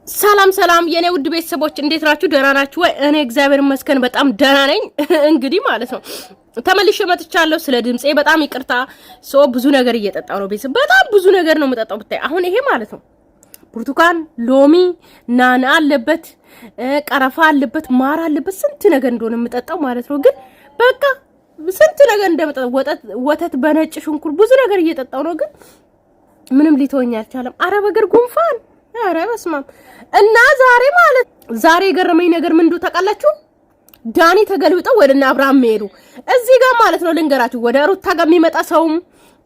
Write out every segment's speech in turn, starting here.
ሰላም ሰላም የኔ ውድ ቤተሰቦች እንዴት ናችሁ? ደህና ናችሁ ወይ? እኔ እግዚአብሔር ይመስገን በጣም ደህና ነኝ። እንግዲህ ማለት ነው ተመልሼ መጥቻለሁ። ስለ ድምጼ በጣም ይቅርታ። ብዙ ነገር እየጠጣው ነው ቤተሰብ፣ በጣም ብዙ ነገር ነው የምጠጣው ብታይ። አሁን ይሄ ማለት ነው ብርቱካን፣ ሎሚ፣ ናና አለበት፣ ቀረፋ አለበት፣ ማር አለበት፣ ስንት ነገር እንደሆነ የምጠጣው ማለት ነው። ግን በቃ ስንት ነገር እንደምጠጣው ወተት በነጭ ሽንኩርት ብዙ ነገር እየጠጣው ነው። ግን ምንም ሊተወኝ አልቻለም። አረብ ሀገር ጉንፋን አረ በስማም። እና ዛሬ የገረመኝ ነገር ምን እንደው ታውቃላችሁ? ዳኒ ተገልብጠው ወደና አብርሃም ሄዱ። እዚህ ጋር ማለት ነው ልንገራችሁ፣ ወደ ሩታ ጋር የሚመጣ ሰውም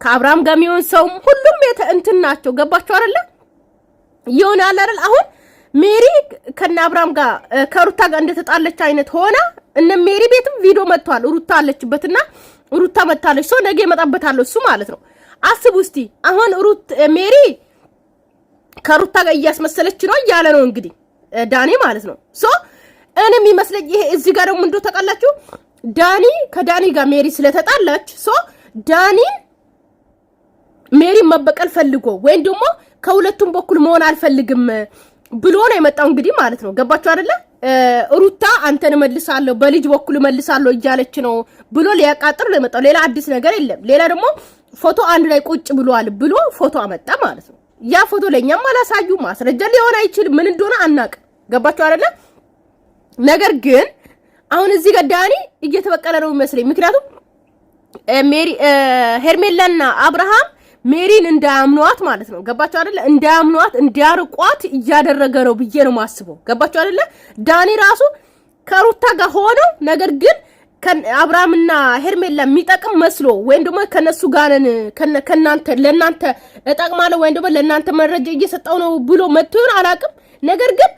ከአብርሃም ጋር የሚሆን ሰውም ሁሉም እንትን ናቸው። ገባችሁ አይደለ? ይሆናል አይደል? አሁን ሜሪ ከና አብርሃም ጋር ከሩታ ጋር እንደተጣለች አይነት ሆና እነ ሜሪ ቤትም ቪዲዮ መጥቷል። ሩታ አለችበትና ሩታ መጣለች። ሰው ነገ ይመጣበታል እሱ ማለት ነው። አስቡ እስቲ አሁን ሜሪ ከሩታ ጋር እያስመሰለች ነው እያለ ነው እንግዲህ ዳኒ ማለት ነው። እኔም ይመስለኝ ይሄ እዚህ ጋር ደግሞ እንደው ተቀላችሁ ዳኒ ከዳኒ ጋር ሜሪ ስለተጣላች ዳኒ ሜሪ መበቀል ፈልጎ ወይም ደግሞ ከሁለቱም በኩል መሆን አልፈልግም ብሎ ነው የመጣው እንግዲህ ማለት ነው። ገባችሁ አይደለ? ሩታ አንተን መልሳለሁ በልጅ በኩል መልሳለሁ እያለች ነው ብሎ ሊያቃጥር ነው የመጣው። ሌላ አዲስ ነገር የለም። ሌላ ደግሞ ፎቶ አንድ ላይ ቁጭ ብሏል ብሎ ፎቶ አመጣ ማለት ነው። ያ ፎቶ ለኛም አላሳዩ፣ ማስረጃ ሊሆን አይችልም፣ ምን እንደሆነ አናቅ። ገባችሁ አይደለ? ነገር ግን አሁን እዚህ ጋር ዳኒ እየተበቀለ ነው የሚመስለኝ። ምክንያቱም ሜሪ ሄርሜላና አብርሃም ሜሪን እንዳያምኗት ማለት ነው። ገባችሁ አይደለ? እንዳያምኗት እንዲያርቋት እያደረገ ነው ብዬ ነው ማስበው። ገባችሁ አይደለ? ዳኒ ራሱ ከሩታ ጋር ሆነው ነገር ግን አብርሃምና ሄርሜላ የሚጠቅም መስሎ ወይም ደግሞ ከነሱ ጋር ከናንተ ለናንተ እጠቅማለሁ ወይም ደግሞ ለናንተ መረጃ እየሰጣው ነው ብሎ መጥቶ ይሆን አላቅም። ነገር ግን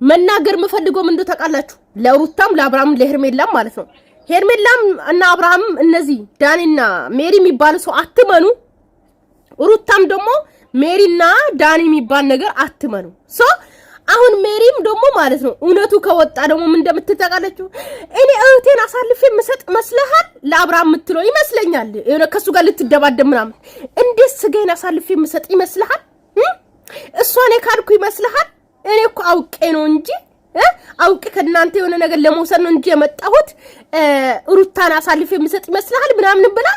መናገር የምፈልገው ምን እንደው ታውቃላችሁ? ለሩታም ለአብርሃም ለሄርሜላም ማለት ነው። ሄርሜላም እና አብርሃም እነዚህ ዳኒና ሜሪ የሚባል ሰው አትመኑ። ሩታም ደግሞ ሜሪና ዳኒ የሚባል ነገር አትመኑ። አሁን ሜሪም ደግሞ ማለት ነው እውነቱ ከወጣ ደግሞ ምን እንደምትጠቃለችው እኔ እህቴን አሳልፌ መስጠት መስለሃል ለአብርሃም የምትለው ይመስለኛል። የሆነ ከሱ ጋር ልትደባደብ ምናምን እንዴት ስጋዬን አሳልፌ መስጠት ይመስልሃል? እሷን የካድኩ ይመስልሃል? እኔ እኮ አውቄ ነው እንጂ አውቄ ከእናንተ የሆነ ነገር ለመውሰድ ነው እንጂ የመጣሁት ሩታን አሳልፌ መስጠት ይመስልሃል ምናምን ብላ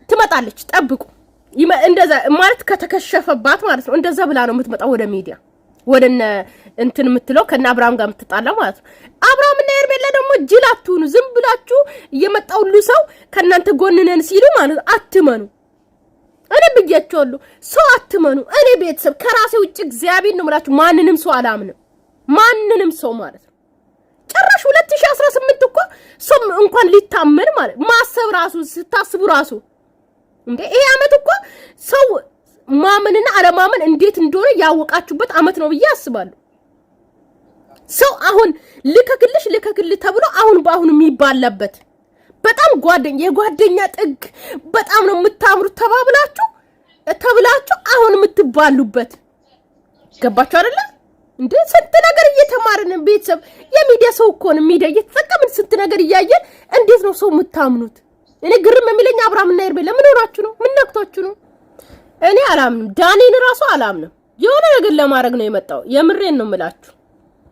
ትመጣለች። ጠብቁ። እንደዛ ማለት ከተከሸፈባት ማለት ነው እንደዛ ብላ ነው የምትመጣው ወደ ሚዲያ ወደነ እንትን የምትለው ከና አብርሃም ጋር የምትጣላ ማለት ነው። አብርሃምና ሄርሜላ ደግሞ ጅል አትሁኑ። ዝም ብላችሁ እየመጣው ሁሉ ሰው ከናንተ ጎንነን ሲሉ ማለት አትመኑ። እኔ ብያቸዋለሁ፣ ሰው አትመኑ። እኔ ቤተሰብ ከራሴ ውጭ እግዚአብሔር ነው የምላችሁ ማንንም ሰው አላምንም። ማንንም ሰው ማለት ነው። ጭራሽ 2018 እኮ ሰው እንኳን ሊታመን ማለት ማሰብ ራሱ ስታስቡ ራሱ እንዴ ይሄ አመት እኮ ሰው ማመንና አለማመን እንዴት እንደሆነ ያወቃችሁበት አመት ነው ብዬ አስባለሁ። ሰው አሁን ልከክል ተብሎ አሁን በአሁን የሚባላበት በጣም የጓደኛ ጥግ በጣም ነው የምታምሩት ተብላችሁ አሁን የምትባሉበት ገባችሁ አይደለ? እንዴ ስንት ነገር እየተማርን ቤተሰብ የሚዲያ ሰው እኮ ነው ሚዲያ እየተጠቀምን ስንት ነገር እያየን እንዴት ነው ሰው የምታምኑት? እኔ ግርም የሚለኝ አብርሃምና ሄርሜላ ምን ሆናችሁ ነው? ምን ነክቷችሁ ነው? እኔ አላምንም። ዳኒን ራሱ አላምንም። የሆነ ነገር ለማድረግ ነው የመጣው። የምሬን ነው የምላችሁ።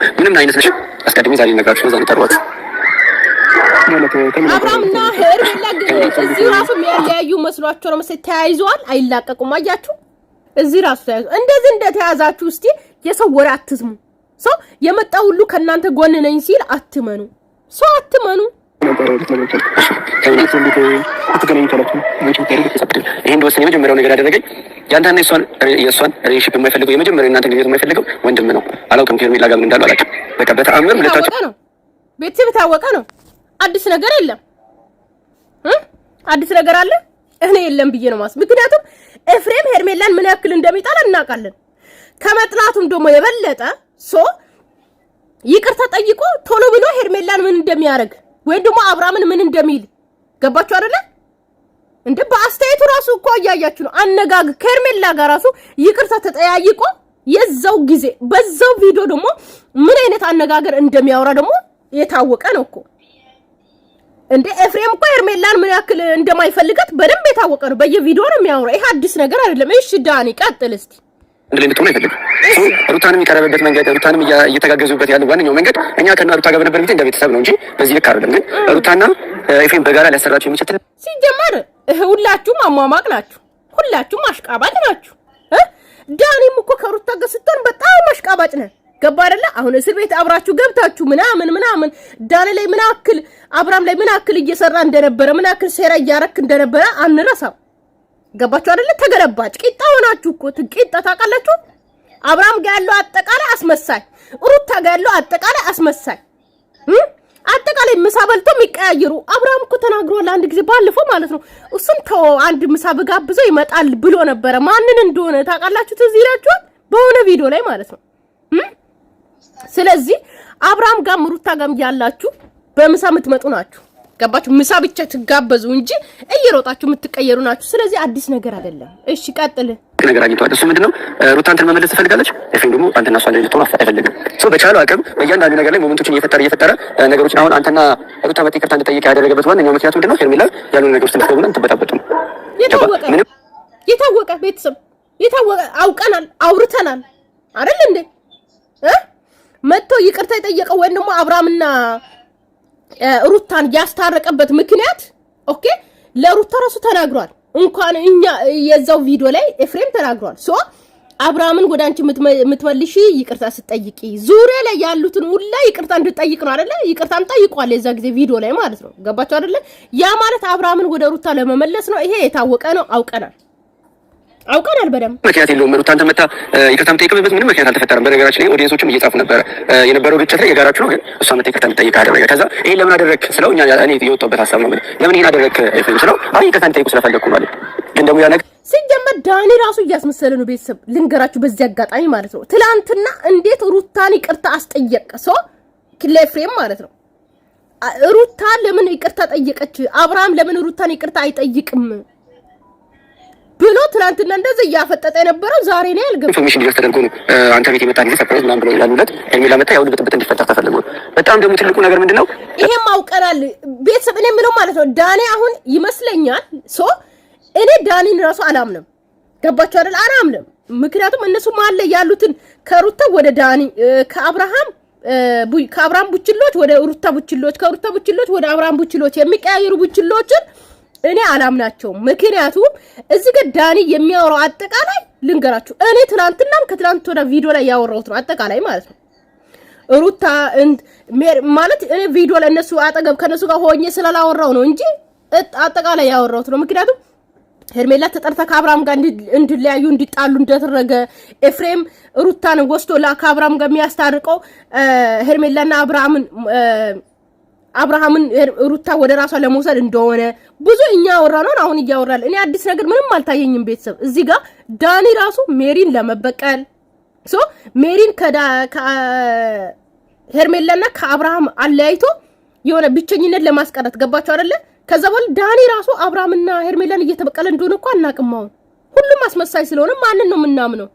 ምንም አይነት ነሽ አስቀድሜ ዛሬ ነገርኩሽ ነው ዘንጠሯት አብርሃምና ሄርሜላ ግን እዚህ ራሱ የሚያለያዩ መስሏቸው ነው መሰለኝ ተያይዘዋል። አይላቀቁም። አያችሁ እዚህ ራሱ ተያይዘው እንደዚህ እንደተያዛችሁ እስቲ የሰው ወሬ አትስሙ። ሰው የመጣው ሁሉ ከናንተ ጎን ነኝ ሲል አትመኑ። ሰው አትመኑ። ይሄን ወሰን የመጀመሪያው ነገር ያደረገኝ ያንተና የእሷን ሪሌሽንሺፕ የማይፈልገው የመጀመሪያው እናንተ ግንኙነት የማይፈልገው ወንድም ነው። አላውቅም ከሄርሜላ ጋር ምን እንዳለው አላውቅም። በቃ በተአምር ሁለታችሁ ነው ቤተሰብ ታወቀ ነው። አዲስ ነገር የለም። አዲስ ነገር አለ እኔ የለም ብዬ ነው ማስ ምክንያቱም ኤፍሬም ሄርሜላን ምን ያክል እንደሚጣላ እናውቃለን። ከመጥላቱም ደግሞ የበለጠ ይቅርታ ጠይቆ ቶሎ ብሎ ሄርሜላን ምን እንደሚያደርግ ወይ ደግሞ አብርሃምን ምን እንደሚል ገባችሁ አይደለ? እንደ በአስተያየቱ ራሱ እኮ ያያችሁ ነው። አነጋግ ከሄርሜላ ጋር ራሱ ይቅርታ ተጠያይቆ የዛው ጊዜ በዛው ቪዲዮ ደግሞ ምን አይነት አነጋገር እንደሚያወራ ደግሞ የታወቀ ነው እኮ። እንደ ኤፍሬም እኮ ሄርሜላን ምን ያክል እንደማይፈልጋት በደንብ የታወቀ ነው። በየቪዲዮ ነው የሚያወራ። ይሄ አዲስ ነገር አይደለም። እሺ ዳኒ ቀጥል እስቲ እንድላይ እንድትሆን አይፈልግም። ሩታንም የቀረበበት መንገድ ሩታንም እየተጋገዙበት ያለው ዋነኛው መንገድ እኛ ከና ሩታ ጋር በነበር ጊዜ እንደ ቤተሰብ ነው እንጂ በዚህ ልክ አይደለም። ግን ሩታና ኤፍሬም በጋራ ሊያሰራቸው የሚችል ሲጀመር ሁላችሁም አሟሟቅ ናችሁ፣ ሁላችሁም አሽቃባጭ ናችሁ። ዳኒም እኮ ከሩታ ጋር ስትሆን በጣም አሽቃባጭ ነህ። ገባ አይደለ? አሁን እስር ቤት አብራችሁ ገብታችሁ ምናምን ዳኒ ላይ ምን አክል አብራም ላይ ምን አክል እየሰራ እንደነበረ ምን አክል ሴራ እያረክ እንደነበረ አንረሳም። ገባችሁ አይደለ? ተገለባጭ ቂጣ ሆናችሁ እኮ ቂጣ ታውቃላችሁ። አብራም ጋር ያለው አጠቃላይ አስመሳይ፣ ሩታ ጋር ያለው አጠቃላይ አስመሳይ፣ አጠቃላይ ምሳ በልቶ የሚቀያየሩ። አብራም እኮ ተናግሯል አንድ ጊዜ ባለፈው ማለት ነው። እሱም ተው አንድ ምሳ በጋብዘው ይመጣል ብሎ ነበረ። ማንን እንደሆነ ታውቃላችሁ? ትዝ ይላችኋል በሆነ ቪዲዮ ላይ ማለት ነው። ስለዚህ አብራም ጋር ሩታ ጋር ያላችሁ በምሳ የምትመጡ ናችሁ። ገባችሁ? ምሳ ብቻ ትጋበዙ እንጂ እየሮጣችሁ የምትቀየሩ ናችሁ። ስለዚህ አዲስ ነገር አይደለም። እሺ ቀጥል። ነገር አግኝቷል። እሱ ምንድነው ሩታ አንተን መመለስ ትፈልጋለች፣ ኤፍሬም ደግሞ አንተና እሷ ላይ ልትሆን አይፈልግም። ሶ በቻለው አቅም በእያንዳንዱ ነገር ላይ ሞመንቶችን እየፈጠረ ነገሮችን አሁን አንተና ሩታ መጥተህ ይቅርታ እንድጠይቅ ያደረገበት ዋነኛው ምክንያቱ ምንድነው? ሄርሜላ ያሉን ነገሮች ትልከውና ትበጣበጡ ነው። የታወቀ ቤተሰብ የታወቀ አውቀናል፣ አውርተናል አይደል እንዴ? መጥቶ ይቅርታ የጠየቀው ወይስ ደግሞ አብራምና ሩታን ያስታረቀበት ምክንያት ኦኬ ለሩታ ራሱ ተናግሯል። እንኳን እኛ የዛው ቪዲዮ ላይ ኤፍሬም ተናግሯል። ሶ አብራምን ወደ አንቺ የምትመልሺ ይቅርታ ስትጠይቂ ዙሪያ ላይ ያሉትን ሁላ ይቅርታ እንድትጠይቅ ነው አይደለ? ይቅርታን ጠይቋል የዛ ጊዜ ቪዲዮ ላይ ማለት ነው። ገባችሁ አይደለ? ያ ማለት አብራምን ወደ ሩታ ለመመለስ ነው። ይሄ የታወቀ ነው፣ አውቀናል በደምብ። ምክንያት የለውም። ሩታ አንተ መታ ይቅርታ የምትጠይቅበት ምንም ምክንያት አልተፈጠረም። በነገራችን ላይ ኦዲየንሶችም እየጻፉ ነበረ የነበረው ግጭት ላይ የጋራችሁ ነው፣ ግን እሷ መታ ይቅርታ እንድትጠይቅ አደረገ። ከዛ ይሄን ለምን አደረክ ስለው እኔ የወጣሁበት ሀሳብ ነው። ለምን ይሄን አደረክ ኤፍሬም ስለው ይቅርታ እንድትጠይቁ ስለፈለኩ ማለት ግን ደግሞ ያ ነገር ሲጀመር ዳኒ ራሱ እያስመሰለ ነው። ቤተሰብ ልንገራችሁ በዚህ አጋጣሚ ማለት ነው። ትላንትና እንዴት ሩታን ይቅርታ አስጠየቀ ሰው ለኤፍሬም ማለት ነው። ሩታ ለምን ይቅርታ ጠየቀች? አብርሃም ለምን ሩታን ይቅርታ አይጠይቅም ብሎ ትናንትና እንደዚህ እያፈጠጠ የነበረው ዛሬ ነው ያልገባው። ኢንፎርሜሽን ዲቨርስ ተደርጎ ነው አንተ ቤት የመጣ ጊዜ ሰርፕራይዝ ምናምን ብለው ይላሉለት ሄርሜላ መጣ ያው ብጥብጥ እንዲፈጠር ተፈልጎ። በጣም ደግሞ ትልቁ ነገር ምንድነው? ይሄም አውቀናል ቤተሰብ። እኔ የምለው ማለት ነው ዳኒ አሁን ይመስለኛል እኔ ዳኒን ራሱ አላምንም። ገባችሁ አይደል? አላምንም። ምክንያቱም እነሱ ማለ ያሉትን ከሩታ ወደ ዳኒ ከአብርሃም ቡችሎች ወደ ሩታ ቡችሎች ከሩታ ቡችሎች ወደ አብርሃም ቡችሎች የሚቀያየሩ ቡችሎችን እኔ አላምናቸውም። ምክንያቱም እዚህ ጋር ዳኒ የሚያወራው አጠቃላይ ልንገራችሁ። እኔ ትናንትናም ከትናንት ወደ ቪዲዮ ላይ ያወራሁት ነው አጠቃላይ ማለት ነው። ሩታ ማለት እኔ ቪዲዮ ላይ እነሱ አጠገብ ከነሱ ጋር ሆኜ ስላላወራው ነው እንጂ አጠቃላይ ያወራሁት ነው። ምክንያቱም ሄርሜላ ተጠርታ ከአብርሃም ጋር እንድለያዩ እንዲጣሉ እንደተደረገ ኤፍሬም ሩታን ወስዶ ከአብርሃም ጋር የሚያስታርቀው ሄርሜላና አብርሃምን ሩታ ወደ ራሷ ለመውሰድ እንደሆነ ብዙ እኛ ያወራነው አሁን እያወራል። እኔ አዲስ ነገር ምንም አልታየኝም ቤተሰብ። እዚህ ጋር ዳኒ ራሱ ሜሪን ለመበቀል ሜሪን ሄርሜላና ከአብርሃም አለያይቶ የሆነ ብቸኝነት ለማስቀረት ገባችሁ አይደለ? ከዛ በኋላ ዳኒ ራሱ አብርሃምና ሄርሜላን እየተበቀለ እንደሆነ እኮ አናውቅም። አሁን ሁሉም አስመሳይ ስለሆነ ማንን ነው የምናምነው?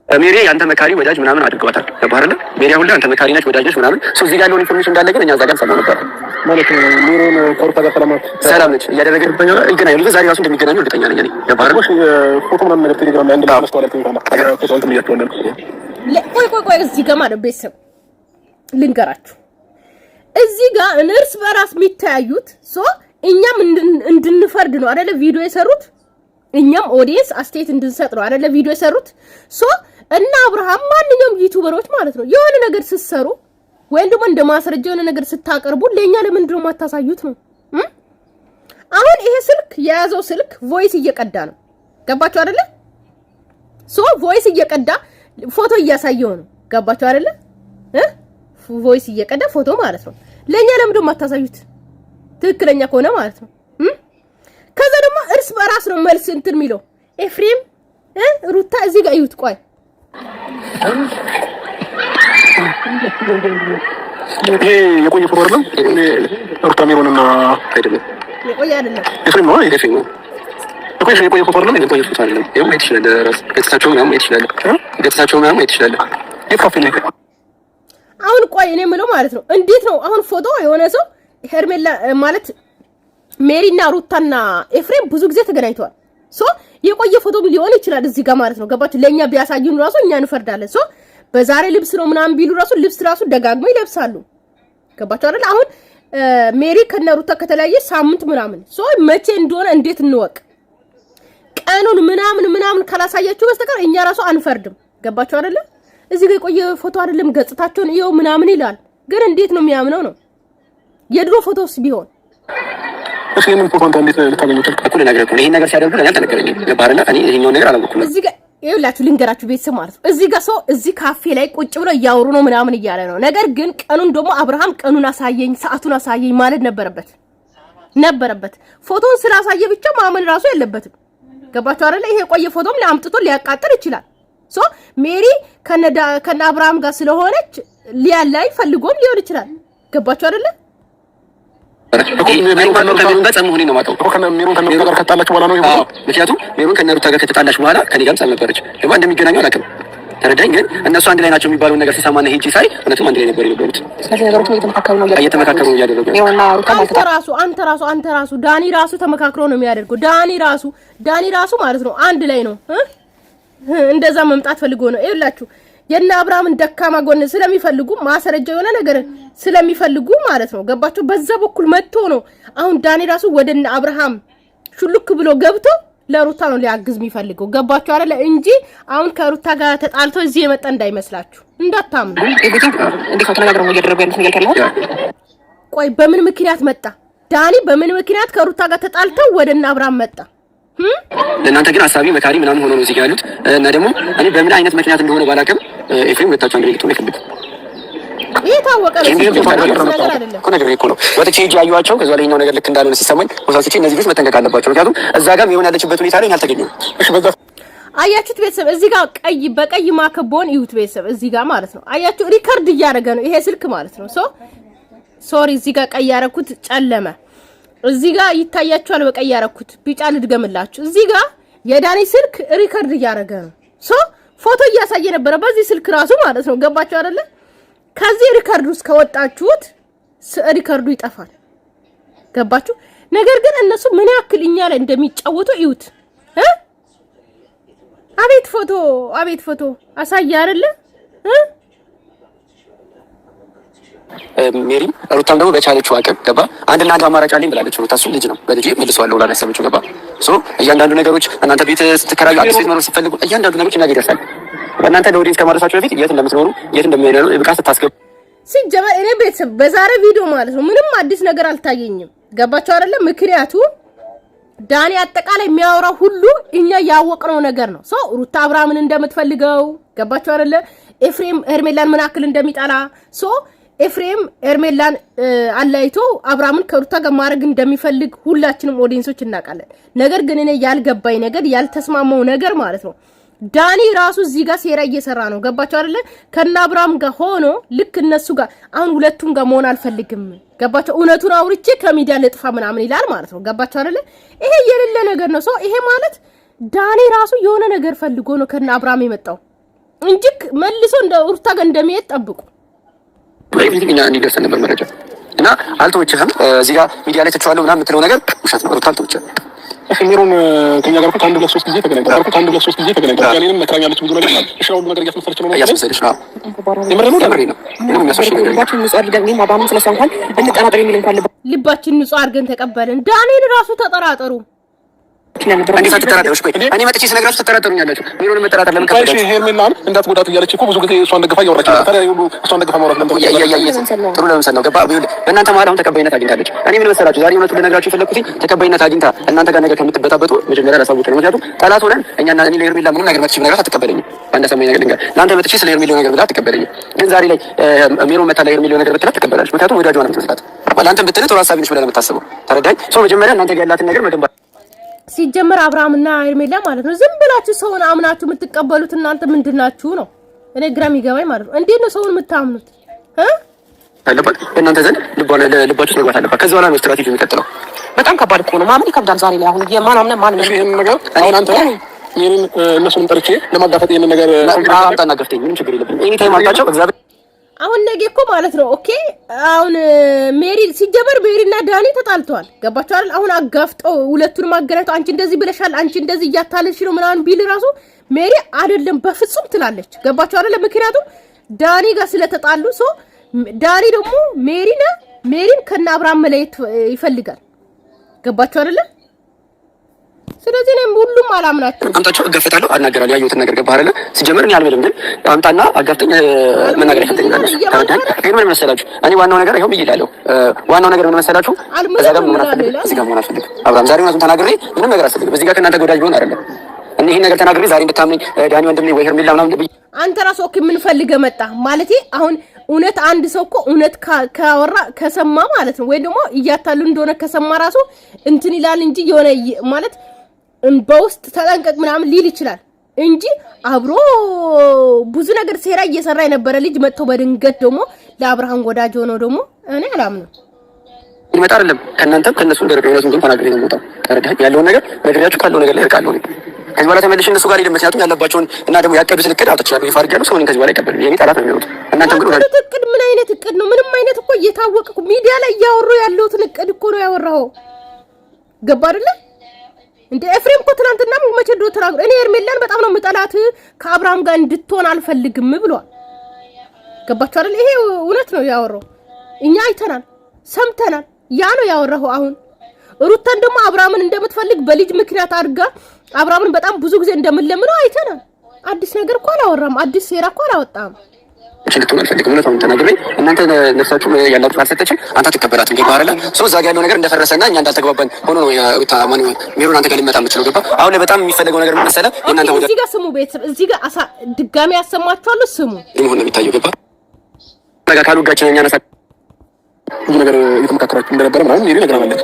ሜሪ አንተ መካሪ ወዳጅ ምናምን አድርገዋታል። ገባህ አይደል? ሜሪ ሁሉ አንተ መካሪ ነች ወዳጅ ነች ምናምን እዚህ ጋር ያለውን ኢንፎርሜሽን እንዳለ ግን እኛ እዛ ጋር ሰማው ነበር ማለት ነው። ሜሪን ኮርታ ጋር ሰላም ነች እያደረገች ይገናኛሉ። ግን ዛሬ ራሱ እንደሚገናኙ እርግጠኛ ነኝ። ገባህ አይደል? ፎቶ ምናምን ነገር ቴሌግራም ላይ አንድ ለአምስት ወራት ይሆናል። ፎቶ እንትን እያስተዋለን ቆይ እዚህ ጋር ማለት ቤተሰብ ልንገራችሁ። እዚህ ጋር እርስ በራስ የሚተያዩት እኛም እንድንፈርድ ነው አይደለ? ቪዲዮ የሰሩት እኛም ኦዲየንስ አስተያየት እንድንሰጥ ነው አይደለ? ቪዲዮ የሰሩት እና አብርሃም ማንኛውም ዩቲዩበሮች ማለት ነው የሆነ ነገር ስትሰሩ ወይም ደግሞ እንደ ማስረጃ የሆነ ነገር ስታቀርቡ ለኛ ለምንድን ነው የማታሳዩት ነው? አሁን ይሄ ስልክ የያዘው ስልክ ቮይስ እየቀዳ ነው። ገባችሁ አይደለ? ቮይስ እየቀዳ ፎቶ እያሳየው ነው። ገባችሁ አይደለ? ቮይስ እየቀዳ ፎቶ ማለት ነው። ለኛ ለምንድን ነው የማታሳዩት? ትክክለኛ ከሆነ ማለት ነው። ከዛ ደግሞ እርስ በራስ ነው መልስ እንትን የሚለው ኤፍሬም ሩታ እዚህ ጋር ይዩት። ቆይ ይሄ የቆየ ፎቶ አይደለም። ሩታ ሜሮንና አይደለም የቆየ አይደለም ኤፍሬም ነው። ኤፍሬም ነው የቆየ ፎቶ አይደለም። የቆየ ፎቶ አይደለም። ይሄው ማየት ይችላል። ገጽታቸው ምናምን ማየት ይችላል። ገጽታቸው ምናምን ማየት ይችላል። የፕሮፋይል ላይ አሁን ቆይ እኔ የምለው ማለት ነው እንዴት ነው አሁን ፎቶ የሆነ ሰው ሄርሜላ ማለት ሜሪና ሩታና ኤፍሬም ብዙ ጊዜ ተገናኝተዋል። የቆየ ፎቶ ሊሆን ይችላል እዚህ ጋር ማለት ነው። ገባችሁ? ለኛ ቢያሳዩን ራሱ እኛ እንፈርዳለን። ሶ በዛሬ ልብስ ነው ምናምን ቢሉ ራሱ ልብስ ራሱ ደጋግመው ይለብሳሉ። ገባችሁ አይደል? አሁን ሜሪ ከነሩታ ከተለያየ ሳምንት ምናምን ሶ መቼ እንደሆነ እንዴት እንወቅ? ቀኑን ምናምን ካላሳያችሁ በስተቀር እኛ ራሱ አንፈርድም። ገባችሁ አይደል? እዚህ ጋር የቆየ ፎቶ አይደለም ገጽታቸውን ይኸው ምናምን ይላል። ግን እንዴት ነው የሚያምነው ነው? የድሮ ፎቶስ ቢሆን እሺ ምን ፎቶ እንዴት ልታገኙት እኮ ነገር እኮ ይሄን ነገር ሲያደርጉ ለኛ ተነገረኝ። ገባርና እኔ ይሄኛው ነገር አላወኩም። እዚህ ጋር ይኸውላችሁ ልንገራችሁ ቤተሰብ ማለት ነው። እዚህ ጋር ሰው እዚህ ካፌ ላይ ቁጭ ብሎ እያወሩ ነው ምናምን እያለ ነው። ነገር ግን ቀኑን ደግሞ አብርሃም ቀኑን አሳየኝ፣ ሰዓቱን አሳየኝ ማለት ነበረበት። ፎቶን ስላሳየ ብቻ ማመን ራሱ የለበትም። ገባችሁ አይደል? ይሄ ቆየ ፎቶም ሊያምጥቶ ሊያቃጥል ይችላል። ሶ ሜሪ ከነ አብርሃም ጋር ስለሆነች ሊያላይ ፈልጎም ሊሆን ይችላል። ገባችሁ አይደል? ምክንያቱም ሜሮን ከነሩታ ጋር ከተጣላች በኋላ ከኔ ጋርም ጸብ ነበረች። ለማ እንደሚገናኙ አላውቅም። ተረዳኝ። ግን እነሱ አንድ ላይ ናቸው የሚባለው ነገር ሲሰማና ሄጂ ሳይ እውነትም አንድ ላይ ነበር የነበሩት። ስለዚህ ነገሮች እየተመካከሩ ነው ያደረጉት። አንተ ራሱ ዳኒ ራሱ ተመካክሮ ነው የሚያደርገው። ዳኒ ራሱ ማለት ነው አንድ ላይ ነው እንደዛ መምጣት ፈልጎ ነው። ይኸውላችሁ የና አብርሃምን ደካማ ጎን ስለሚፈልጉ ማስረጃ የሆነ ነገር ስለሚፈልጉ ማለት ነው። ገባችሁ? በዛ በኩል መጥቶ ነው አሁን ዳኒ ራሱ ወደና አብርሃም ሹልክ ብሎ ገብቶ ለሩታ ነው ሊያግዝ የሚፈልገው። ገባችሁ አይደል? እንጂ አሁን ከሩታ ጋር ተጣልቶ እዚህ የመጣ እንዳይመስላችሁ እንዳታምኑ። ቆይ በምን ምክንያት መጣ ዳኒ? በምን ምክንያት ከሩታ ጋር ተጣልተው ወደና አብርሃም መጣ? ለእናንተ ግን ሐሳቢ መካሪ ምናምን ሆኖ ነው እዚህ ጋር ያሉት። እና ደግሞ እኔ በምን አይነት ምክንያት እንደሆነ ባላውቅም ኤፍሬም ሁለታቸው አንድ ላይ ልትሆን ይፈልግ የታወቀ ነው። ወጥቼ ሂጅ ያዩዋቸው ከዛ ላይ ነገር ልክ እንዳልሆነ ሲሰማኝ ወሳስቼ እነዚህ ልጆች መጠንቀቅ አለባቸው። ምክንያቱም እዛ ጋር የሆነ ያለችበት ሁኔታ ላይ አልተገኘም። እሺ በዛ አያችሁት ቤተሰብ? እዚህ ጋር በቀይ ማከቦን ይሁት ቤተሰብ እዚህ ጋር ማለት ነው። አያችሁ ሪከርድ እያደረገ ነው ይሄ ስልክ ማለት ነው። ሶሪ እዚህ ጋር ቀይ ያረኩት ጨለመ። እዚህ ጋር ይታያችኋል በቀይ ያረኩት ቢጫ ልድገምላችሁ። እዚህ ጋር የዳኒ ስልክ ሪከርድ እያደረገ ነው። ፎቶ እያሳየ ነበረ በዚህ ስልክ ራሱ ማለት ነው። ገባችሁ አይደለ? ከዚህ ሪከርድ ውስጥ ከወጣችሁት ሪከርዱ ይጠፋል። ገባችሁ? ነገር ግን እነሱ ምን ያክል እኛ ላይ እንደሚጫወቱ እዩት። አቤት ፎቶ አሳየ አይደለ? ሜሪም ሩታም ደግሞ በቻለችው አቅም ገባ አንድና አንድ አማራጭ አለኝ ብላለች። ሩታ እሱ ልጅ ነው በልጅ መልሰዋለሁ ብላ ያሰበችው ገባ። እያንዳንዱ ነገሮች እናንተ ቤት ስትከራዩ አዲስ ቤት መኖር ስትፈልጉ እያንዳንዱ ነገሮች እናገር ይደርሳል። እናንተ ለኦዲየንስ ከማድረሳችሁ በፊት የት እንደምትኖሩ የት እንደሚያደርጉ ብቃት ስታስገቡ ሲጀመር እኔ ቤተሰብ በዛሬ ቪዲዮ ማለት ነው ምንም አዲስ ነገር አልታየኝም። ገባችሁ አይደለ? ምክንያቱም ዳኒ አጠቃላይ የሚያወራው ሁሉ እኛ ያወቅነው ነገር ነው። ሩታ አብርሃምን እንደምትፈልገው ገባችሁ አይደለ? ኤፍሬም ሄርሜላን ምን ያክል እንደሚጠላ ኤፍሬም ሄርሜላን አላይቶ አብርሃምን ከሩታ ጋር ማድረግ እንደሚፈልግ ሁላችንም ኦዲየንሶች እናውቃለን። ነገር ግን እኔ ያልገባኝ ነገር ያልተስማማው ነገር ማለት ነው ዳኒ ራሱ እዚህ ጋር ሴራ እየሰራ ነው። ገባችሁ አይደለ? ከና አብርሃም ጋር ሆኖ ልክ እነሱ ጋር አሁን ሁለቱም ጋር መሆን አልፈልግም። ገባችሁ? እውነቱን አውርቼ ከሚዲያ ልጥፋ ምናምን ይላል ማለት ነው። ገባችሁ አይደለ? ይሄ የሌለ ነገር ነው። ይሄ ማለት ዳኒ ራሱ የሆነ ነገር ፈልጎ ነው ከና አብርሃም የመጣው እንጂ መልሶ እንደ ሩታ ጋር እንደሚሄድ ጠብቁ። በእኛ እንዲደርሰን ነበር መረጃ እና አልተወችህም። እዚህ ጋር ሚዲያ ላይ ተቻለው ምናምን የምትለው ነገር ውሸት ነው። ሩታ አልተወችህም። ሜሮን ከኛ ጋር አንድ ሁለት ሶስት ጊዜ ተገናኝተናል። ያኔንም መከራኛለች ብዙ ነገር ማለት እሺ፣ ሁሉ ነገር እያስመሰለች ነው እያስመሰለች ነው። የምሬን ነው። ምንም ያስወሽ ነገር ልባችን ንጹህ አድርገን ነው ማባም ስለሰንኳን እንጠራጠር የሚል እንኳን ልባችን ንጹህ አድርገን ተቀበልን። ዳኒን ራሱ ተጠራጠሩ። እንዴት አትጠራጠሩሽ? ቆይ እኔ መጥቼ ስነግራችሁ ትጠራጠሩኛላችሁ። ሜሮን መጠራጠር ለምን ከበደሽ? ሄርሜላን እንዳትጎዳት እያለች እኮ ብዙ ጊዜ እሷን ደግፋ እያወራች ነው። ታዲያ ሁሉ እሷን ደግፋ ማውራት ለምን ጥሩ ለምሳሌ ነው። ገባ በእናንተ መሀል አሁን ተቀባይነት አግኝታለች። እኔ ምን መሰላችሁ ዛሬ እውነቱን ልነግራችሁ የፈለኩት ተቀባይነት አግኝታ እናንተ ጋር ነገር ከምትበጣበጡ መጀመሪያ ላሳውቅ ነው። ምክንያቱም ጠላት ሆነን እኛና እኔ ለሄርሜላ ምንም ነገር መጥቼ ነገር አትቀበለኝም። አንድ ሰማኝ ነገር ልንገር፣ ለአንተ መጥቼ ስለ ሄርሜላ ነገር ብላ አትቀበለኝም። ግን ዛሬ ላይ ሜሮን መታ ለሄርሜላ ነገር ብትላት ትቀበላለች። ምክንያቱም ወዳጇ ነው የምትመስላት። ለአንተ ብትል ጥሩ ሀሳብ ነሽ ብለህ ነው የምታስበው። ተረዳኝ። መጀመሪያ እናንተ ጋር ያላትን ነገር መደንባ ሲጀመር አብርሃምና ሄርሜላ ማለት ነው ዝም ብላችሁ ሰውን አምናችሁ የምትቀበሉት እናንተ ምንድናችሁ ነው? እኔ ግራም ይገባኝ ማለት ነው። እንዴት ነው ሰውን የምታምኑት? አለበት እናንተ ዘንድ ልባችሁ መግባት አለበት። ከዛ በኋላ ነው ስትራቴጂ የሚቀጥለው። በጣም ከባድ እኮ ነው። ማመን ይከብዳል። ዛሬ ላይ አሁን የማናምነ ማን ነው ይሄን ነገር አሁን አንተ ይሄን እነሱን ጠርቼ ለማጋፈጥ ይሄን ነገር አጣና ገፍተኝ ምንም ችግር የለብኝም። እኔ ታይም አጣቸው እግዚአብሔር አሁን ነገ እኮ ማለት ነው ኦኬ አሁን ሜሪ ሲጀመር ሜሪና ዳኒ ተጣልተዋል ገባችሁ አይደል አሁን አጋፍጠው ሁለቱንም አገናኝተው አንቺ እንደዚህ ብለሻል አንቺ እንደዚህ እያታለልሽ ነው ምናምን ቢል ራሱ ሜሪ አይደለም በፍጹም ትላለች ገባችሁ አይደል ምክንያቱም ዳኒ ጋር ስለተጣሉ ሶ ዳኒ ደግሞ ሜሪን ከነ አብርሃም መለየት ይፈልጋል ገባችሁ አይደል ስለዚህ ነው ሁሉም አላምናችሁ አምጣቸው እገፈታለሁ አናገራለሁ ያየሁትን ነገር ገባህ አይደል ሲጀመር እኔ አልበልም ግን አምጣና አጋፍተኝ መናገር ይፈልጋል ግን ምን መሰላችሁ እኔ ዋናው ነገር ይሄው ብዬላለሁ ዋናው ነገር ምን መሰላችሁ እዛ ጋር ምን አፈልግ እዚህ ጋር ምን አፈልግ አብርሃም ዛሬ ነው ተናግሬ ምንም ነገር አስፈልግ እዚህ ጋር ከእናንተ ጎዳጅ ቢሆን አይደለም እኔ ይሄን ነገር ተናግሬ ዛሬ እንድታምኝ ዳኒ ወንድም ነው ወይ ሄርሜላ ምናምን አንተ ራስ ኦኬ ምን ፈልገህ መጣ ማለቴ አሁን እውነት አንድ ሰው እኮ እውነት ካወራ ከሰማ ማለት ነው ወይ ደግሞ እያታሉ እንደሆነ ከሰማ ራሱ እንትን ይላል እንጂ የሆነ ማለት በውስጥ ተጠንቀቅ ምናምን ሊል ይችላል እንጂ አብሮ ብዙ ነገር ሴራ እየሰራ የነበረ ልጅ መጥቶ በድንገት ደግሞ ለአብርሃም ወዳጅ ሆኖ ደግሞ እኔ አላምነው ይመጣ አይደለም ከእናንተም ከነሱም ደረቀ የሆነውን ግን ተናግሬ ነው የምወጣው ተረዳኝ ያለውን ነገር ነግሬያችሁ ካለው ነገር ላይ እርቃለሁ ከዚህ በኋላ ተመልሼ እነሱ ጋር ሄደን ምክንያቱም ያለባቸውን እና ደግሞ ያቀዱትን እቅድ አውጥቻለሁ ይፋ አድርጌያለሁ ሰው ከዚህ በኋላ ይቀበል የኔ ጠላት ነው የሚሆኑት እናንተም ግን ወዳጅ እቅድ ምን አይነት እቅድ ነው ምንም አይነት እኮ እየታወቀ ሚዲያ ላይ እያወሩ ያለውትን እቅድ እኮ ነው ያወራው ገባ አይደለ እንደ ኤፍሬም እኮ ትናንትና መቼ ዶ ተናግሮ እኔ ሄርሜላን በጣም ነው የምጠላት ከአብርሃም ጋር እንድትሆን አልፈልግም ብሏል ገባችሁ አይደል ይሄ እውነት ነው ያወራው እኛ አይተናል ሰምተናል ያ ነው ያወራው አሁን ሩታን ደግሞ አብርሃምን እንደምትፈልግ በልጅ ምክንያት አድርጋ አብርሃምን በጣም ብዙ ጊዜ እንደምንለምነው አይተናል አዲስ ነገር እኮ አላወራም አዲስ ሴራ እኮ አላወጣም እንድትሆን አልፈልግም እውነታውን ተናግሬ እናንተ ነፍሳችሁ ያላችሁ ካልሰጠችን አንተ ትቀበላትን ገባ አይደል ሶ እዛ ጋር ያለው ነገር እንደፈረሰና እኛ እንዳልተግባባን ሆኖ ነው ሩታ ማን ሜሮን አንተ ጋር ሊመጣ የምትችለው ገባ አሁን ላይ በጣም የሚፈልገው ነገር ምን መሰለህ እናንተ ወደ እዚህ ጋር ስሙ ቤተሰብ እዚህ ጋር ድጋሚ ያሰማችኋለሁ ስሙ ምን ነው የሚታየው ገባ ነገር ካሉጋችን እኛ ነሳ ብዙ ነገር እየተመካከራችሁ እንደነበረ ምናምን ሜሪ ነገር አለች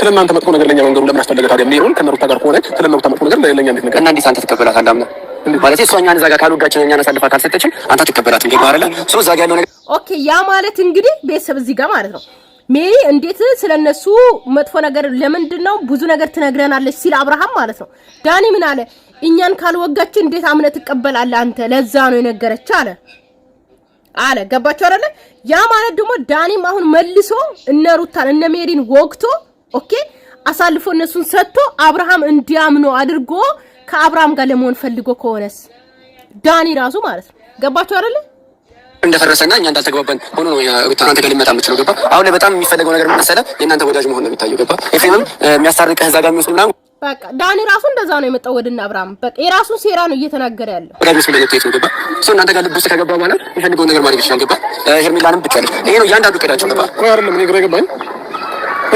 ስለናንተ መጥፎ ነገር ለኛ መንገሩ ለምን አስፈለገ ታዲያ ሜሮን ከነሩታ ጋር ሆነ ስለነሩታ መጥፎ ነገር ለኛ እንዴት ነገር እና እንዴት አንተ ትቀበላት አላምና ማለት እሷ እኛን እዛ ጋር ካሉጋችን እኛን አሳልፋ ካልሰጠችን አንተ ትቀበላት ገባ አይደል ሶ እዛ ጋር ያለው ነገር ኦኬ ያ ማለት እንግዲህ ቤተሰብ እዚህ ጋር ማለት ነው ሜሪ እንዴት ስለነሱ መጥፎ ነገር ለምንድነው ብዙ ነገር ትነግረናለች ሲል አብርሃም ማለት ነው ዳኒ ምን አለ እኛን ካልወጋችን እንዴት አምነ ትቀበላለህ አንተ ለዛ ነው የነገረች አለ ገባችሁ አይደል ያ ማለት ደግሞ ዳኒም አሁን መልሶ እነ ሩታን እነ ሜሪን ወግቶ ኦኬ አሳልፎ እነሱን ሰጥቶ አብርሃም እንዲያምኑ አድርጎ ከአብርሃም ጋር ለመሆን ፈልጎ ከሆነስ ዳኒ ራሱ ማለት ነው ገባችሁ አይደል እንደፈረሰና እኛ እንዳልተግባባን ሆኖ ነው ሩታ አንተ ጋር ሊመጣ የምትችለው ገባ አሁን ላይ በጣም የሚፈልገው ነገር ምን መሰለህ የእናንተ ወዳጅ መሆን ነው የሚታየው ገባ ኤፍሬምም የሚያስታርቅህ እዛ ጋር የሚወስድ ምናምን በቃ ዳኒ ራሱ እንደዛ ነው የመጣው ወደና አብርሃም በቃ የራሱን ሴራ ነው እየተናገረ ያለው ወዳጅ ስለሆነ ነው ገባ ሶ እናንተ ጋር ልብ ውስጥ ከገባ በኋላ የሚፈልገው ነገር ማድረግ ይችላል ገባ ሄርሜላንም ብቻ ይሄ ነው እያንዳንዱ ቀዳቸው ገባ ቆይ አይደለም እኔ ግራ ገባኝ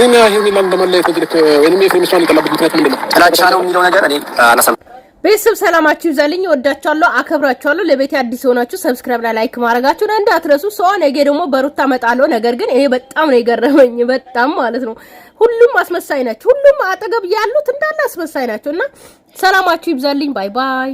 እኔ ሄርሜላን ለማለየት ልክ ወይንም ኤፍሬም እሷን ይቀላበት ምክንያት ምንድነው ጥላቻ ነው የሚለው ነገር እኔ አላሰማም ቤተሰብ ሰላማችሁ ይዛልኝ ወዳቻለሁ አከብራቻለሁ ለቤቴ አዲስ ሆናችሁ ሰብስክራይብ ላይ ላይክ ማድረጋችሁን እንዳትረሱ ሰው ነገ ደግሞ በሩታ መጣለው ነገር ግን ይሄ በጣም ነው የገረመኝ በጣም ማለት ነው ሁሉም አስመሳይ ናቸው ሁሉም አጠገብ ያሉት እንዳለ አስመሳይ ናቸውና ሰላማችሁ ይብዛልኝ ባይ ባይ